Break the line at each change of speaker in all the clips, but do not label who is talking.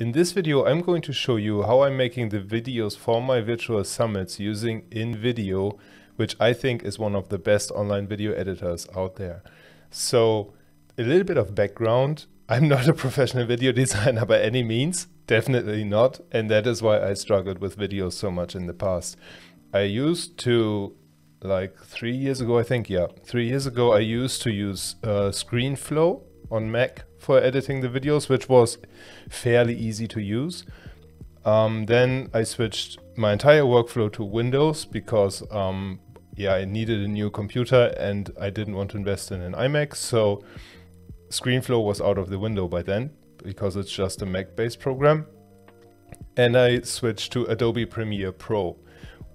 In this video, I'm going to show you how I'm making the videos for my virtual summits using InVideo, which I think is one of the best online video editors out there. So a little bit of background. I'm not a professional video designer by any means, definitely not. And that is why I struggled with videos so much in the past. I used to, like 3 years ago, I think, 3 years ago, I used to use ScreenFlow on Mac for editing the videos, which was fairly easy to use. Then I switched my entire workflow to Windows because I needed a new computer and I didn't want to invest in an iMac. So ScreenFlow was out of the window by then because it's just a Mac-based program. And I switched to Adobe Premiere Pro,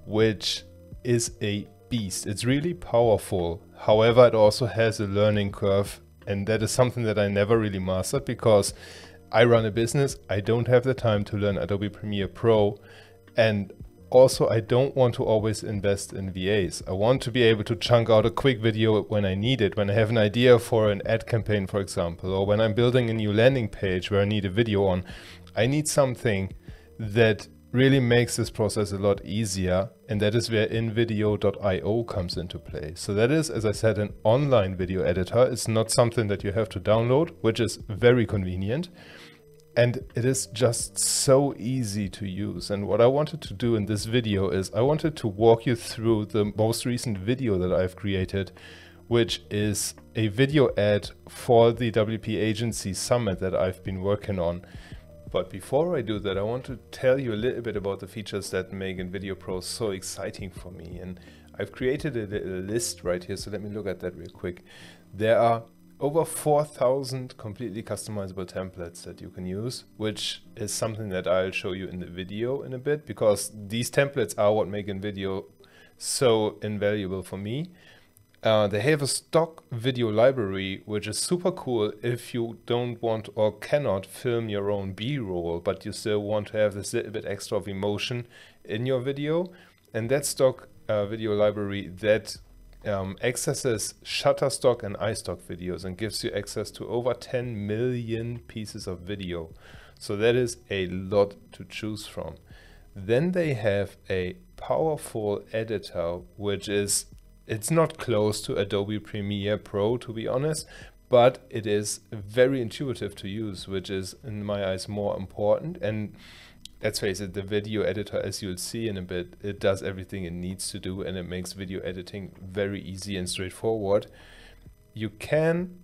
which is a beast. It's really powerful. However, it also has a learning curve. And that is something that I never really mastered because I run a business. I don't have the time to learn Adobe Premiere Pro. And also I don't want to always invest in VAs. I want to be able to chunk out a quick video when I need it, when I have an idea for an ad campaign, for example, or when I'm building a new landing page where I need a video on. I need something that really makes this process a lot easier, and that is where InVideo.io comes into play. So that is, as I said, an online video editor. It's not something that you have to download, which is very convenient. And it is just so easy to use. And what I wanted to do in this video is I wanted to walk you through the most recent video that I've created, which is a video ad for the WP Agency Summit that I've been working on. But before I do that, I want to tell you a little bit about the features that make InVideo Pro so exciting for me. And I've created a little list right here, so let me look at that real quick. There are over 4,000 completely customizable templates that you can use, which is something that I'll show you in the video in a bit, because these templates are what make InVideo so invaluable for me. They have a stock video library, which is super cool if you don't want or cannot film your own B-roll, but you still want to have this little bit extra of emotion in your video. And that stock video library that accesses Shutterstock and iStock videos and gives you access to over 10 million pieces of video. So that is a lot to choose from. Then they have a powerful editor, which is it's not close to Adobe Premiere Pro, to be honest, but it is very intuitive to use, which is, in my eyes, more important. And let's face it, the video editor, as you'll see in a bit, it does everything it needs to do, and it makes video editing very easy and straightforward. You can,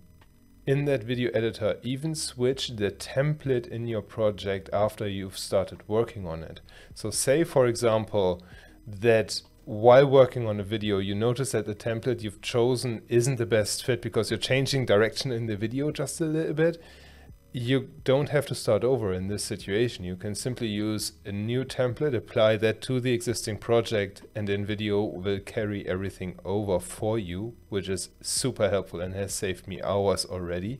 in that video editor, even switch the template in your project after you've started working on it. So say, for example, that while working on a video, you notice that the template you've chosen isn't the best fit because you're changing direction in the video just a little bit. You don't have to start over in this situation. You can simply use a new template, apply that to the existing project, and InVideo will carry everything over for you, which is super helpful and has saved me hours already.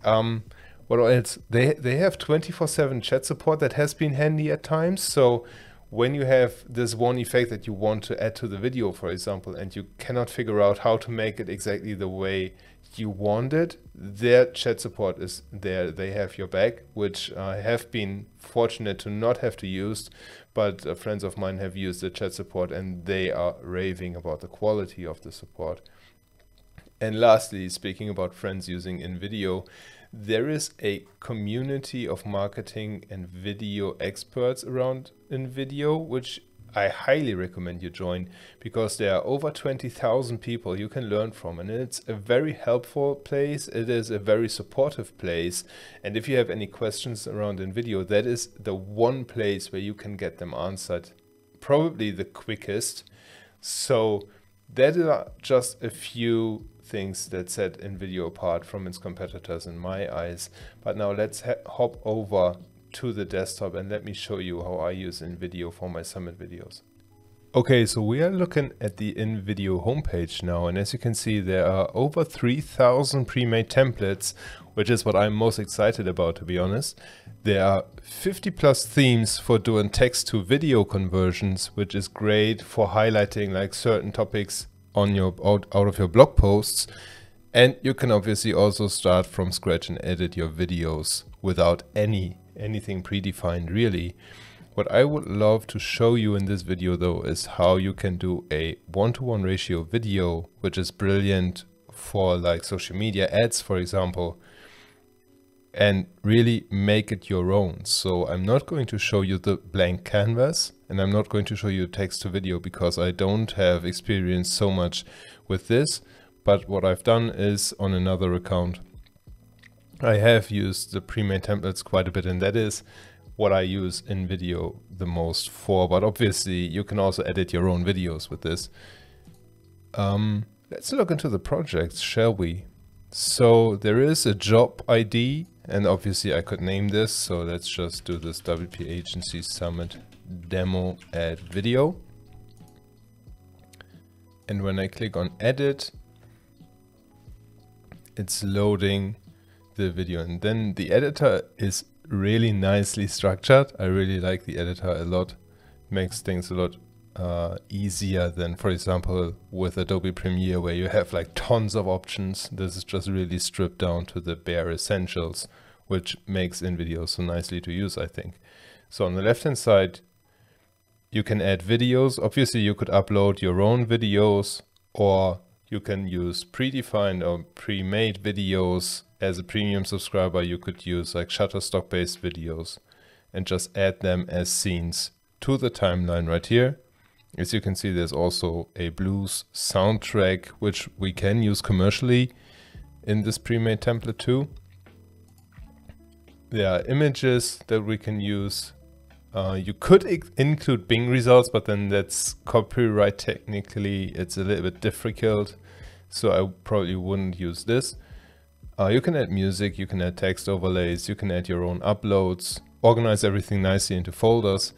What else? They have 24/7 chat support that has been handy at times. So when you have this one effect that you want to add to the video, for example, and you cannot figure out how to make it exactly the way you want it, their chat support is there. They have your back, which I have been fortunate to not have to use, but friends of mine have used the chat support and they are raving about the quality of the support. And lastly, speaking about friends using InVideo, there is a community of marketing and video experts around InVideo, which I highly recommend you join because there are over 20,000 people you can learn from, and it's a very helpful place. It is a very supportive place. And if you have any questions around InVideo, that is the one place where you can get them answered, probably the quickest. So that are just a few things that set InVideo apart from its competitors in my eyes. But now let's hop over to the desktop and let me show you how I use InVideo for my summit videos. Okay, so we are looking at the InVideo homepage now, and as you can see, there are over 3,000 pre-made templates, which is what I'm most excited about, to be honest. There are 50 plus themes for doing text to video conversions, which is great for highlighting like certain topics on your out of your blog posts. And you can obviously also start from scratch and edit your videos without any anything predefined really. What I would love to show you in this video though is how you can do a 1-to-1 ratio video, which is brilliant for like social media ads, for example, and really make it your own. So I'm not going to show you the blank canvas, and I'm not going to show you text to video because I don't have experience so much with this. But what I've done is, on another account, I have used the pre-made templates quite a bit, and that is what I use in video the most for. But obviously you can also edit your own videos with this. Let's look into the projects, shall we? So there is a job ID, and obviously I could name this. So let's just do this WP Agency Summit demo add video. And when I click on edit, it's loading the video, and then the editor is really nicely structured. I really like the editor a lot. Makes things a lot easier than, for example, with Adobe Premiere, where you have like tons of options. This is just really stripped down to the bare essentials, which makes InVideo so nicely to use, I think. So on the left hand side, you can add videos. Obviously you could upload your own videos, or you can use predefined or pre-made videos. As a premium subscriber, you could use like Shutterstock based videos and just add them as scenes to the timeline right here. As you can see, there's also a blues soundtrack, which we can use commercially in this pre-made template too. There are images that we can use. You could include Bing results, but then that's copyright technically. It's a little bit difficult, so I probably wouldn't use this. You can add music, you can add text overlays, you can add your own uploads, organize everything nicely into folders.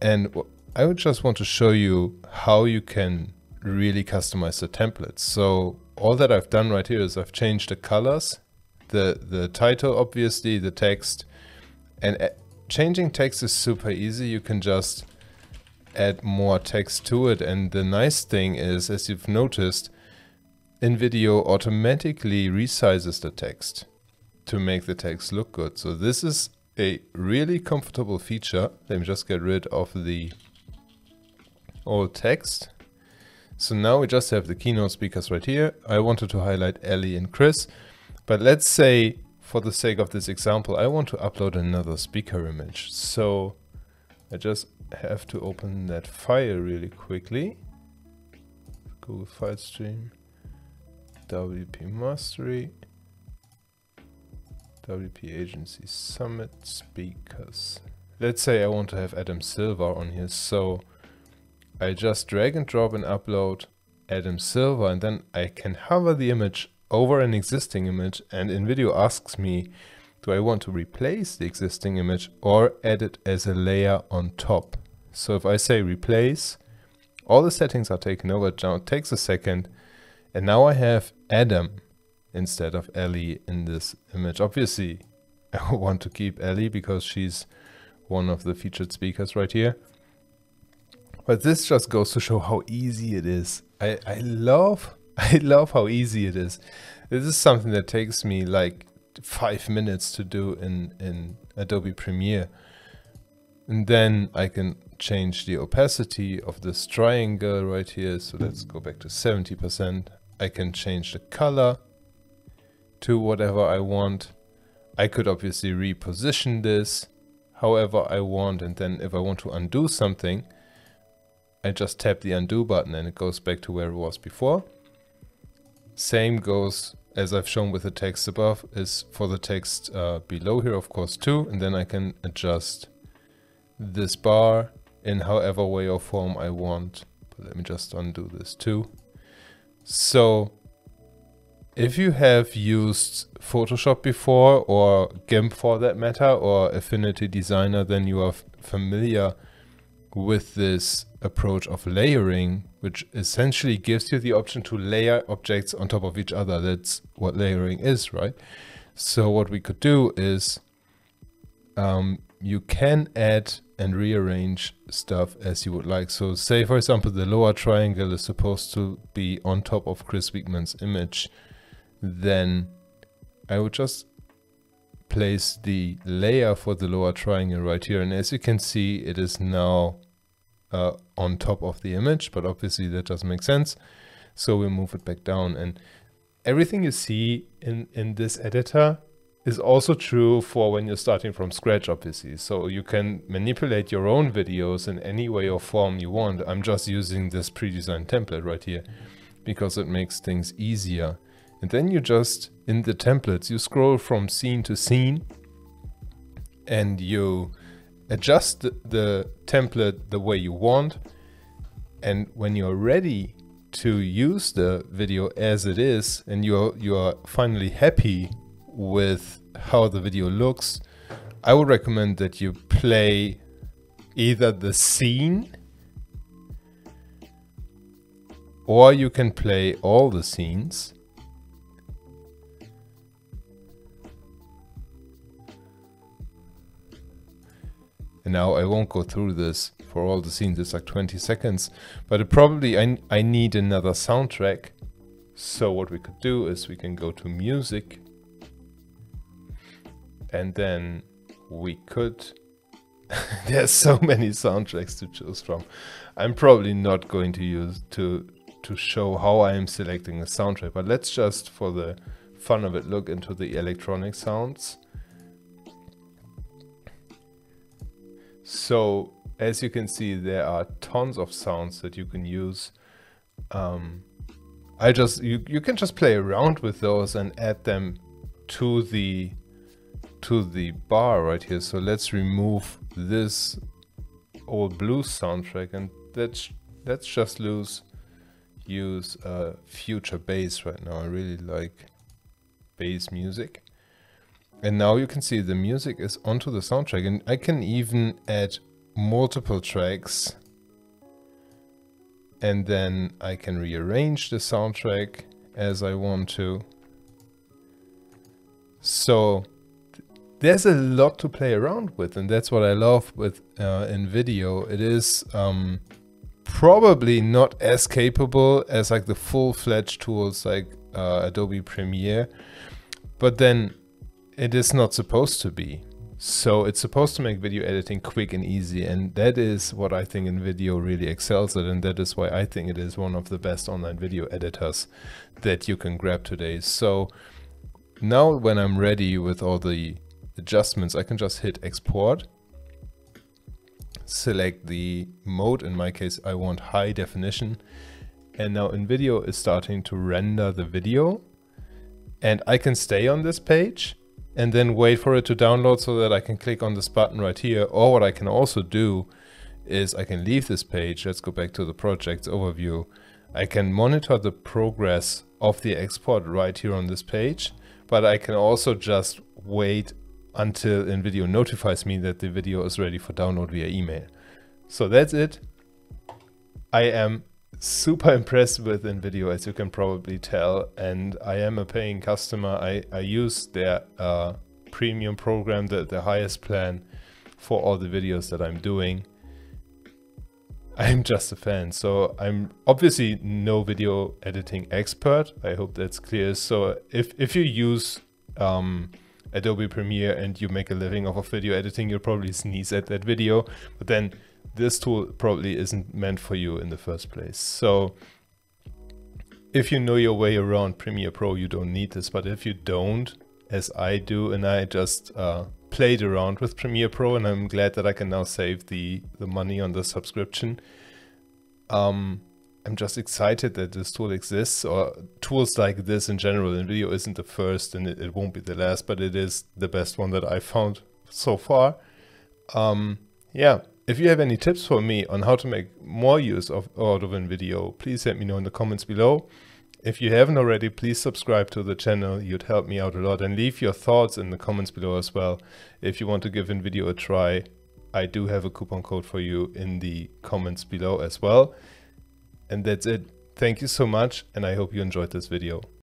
And I would just want to show you how you can really customize the templates. So all that I've done right here is I've changed the colors, the title, obviously, the text, and changing text is super easy. You can just add more text to it. And the nice thing is, as you've noticed, InVideo automatically resizes the text to make the text look good. So this is a really comfortable feature. Let me just get rid of the old text. So now we just have the keynote speakers right here. I wanted to highlight Ellie and Chris, but let's say for the sake of this example, I want to upload another speaker image. So I just have to open that file really quickly. Google File Stream, WP Mastery, WP Agency Summit Speakers. Let's say I want to have Adam Silver on here. So I just drag and drop and upload Adam Silver, and then I can hover the image over an existing image, and InVideo asks me, do I want to replace the existing image or add it as a layer on top? So if I say replace, all the settings are taken over. Now it takes a second, and now I have Adam instead of Ellie in this image. Obviously, I want to keep Ellie because she's one of the featured speakers right here. But this just goes to show how easy it is. I love how easy it is. This is something that takes me like 5 minutes to do in Adobe Premiere. And then I can change the opacity of this triangle right here. So let's go back to 70%. I can change the color to whatever I want. I could obviously reposition this however I want. And then if I want to undo something, I just tap the undo button and it goes back to where it was before. Same goes, as I've shown with the text above, is for the text below here, of course, too. And then I can adjust this bar in however way or form I want. But let me just undo this too. So if you have used Photoshop before, or GIMP for that matter, or Affinity Designer, then you are familiar with this approach of layering, which essentially gives you the option to layer objects on top of each other. That's what layering is, right? So what we could do is you can add and rearrange stuff as you would like. So say, for example, the lower triangle is supposed to be on top of Chris Weekman's image. Then I would just place the layer for the lower triangle right here. And as you can see, it is now on top of the image, but obviously that doesn't make sense. So we'll move it back down, and everything you see in this editor is also true for when you're starting from scratch, obviously. So you can manipulate your own videos in any way or form you want. I'm just using this pre-designed template right here because it makes things easier. And then you just, in the templates, you scroll from scene to scene and you adjust the template the way you want. And when you're ready to use the video as it is, and you are finally happy with how the video looks, I would recommend that you play either the scene, or you can play all the scenes. And now I won't go through this for all the scenes, it's like 20 seconds, but it probably I need another soundtrack. So what we could do is we can go to music, and then we could, there's so many soundtracks to choose from. I'm probably not going to use to show how I am selecting a soundtrack, but let's just, for the fun of it, look into the electronic sounds. So as you can see, there are tons of sounds that you can use. You can just play around with those and add them to the bar right here. So let's remove this old blues soundtrack, and let's just use future bass right now. I really like bass music. And now you can see the music is onto the soundtrack, and I can even add multiple tracks, and then I can rearrange the soundtrack as I want to. So there's a lot to play around with, and that's what I love with in video. It is probably not as capable as like the full-fledged tools like Adobe Premiere, but then it is not supposed to be. So it's supposed to make video editing quick and easy, and that is what I think InVideo really excels at, and that is why I think it is one of the best online video editors that you can grab today. So now when I'm ready with all the adjustments, I can just hit export, select the mode. In my case, I want high definition, and now InVideo is starting to render the video, and I can stay on this page and then wait for it to download so that I can click on this button right here. Or what I can also do is I can leave this page. Let's go back to the projects overview. I can monitor the progress of the export right here on this page, but I can also just wait until InVideo notifies me that the video is ready for download via email. So that's it. I am super impressed with InVideo, as you can probably tell, and I am a paying customer. I use their premium program, the highest plan, for all the videos that I'm doing. I'm just a fan. So I'm obviously no video editing expert. I hope that's clear. So if you use Adobe Premiere and you make a living off of video editing, you'll probably sneeze at that video, but then this tool probably isn't meant for you in the first place. So if you know your way around Premiere Pro, you don't need this. But if you don't, as I do, and I just played around with Premiere Pro, and I'm glad that I can now save the money on the subscription. I'm just excited that this tool exists, or tools like this in general. InVideo isn't the first, and it won't be the last, but it is the best one that I found so far. Yeah. If you have any tips for me on how to make more use out of InVideo, please let me know in the comments below. If you haven't already, please subscribe to the channel. You'd help me out a lot, and leave your thoughts in the comments below as well. If you want to give InVideo a try, I do have a coupon code for you in the comments below as well. And that's it. Thank you so much, and I hope you enjoyed this video.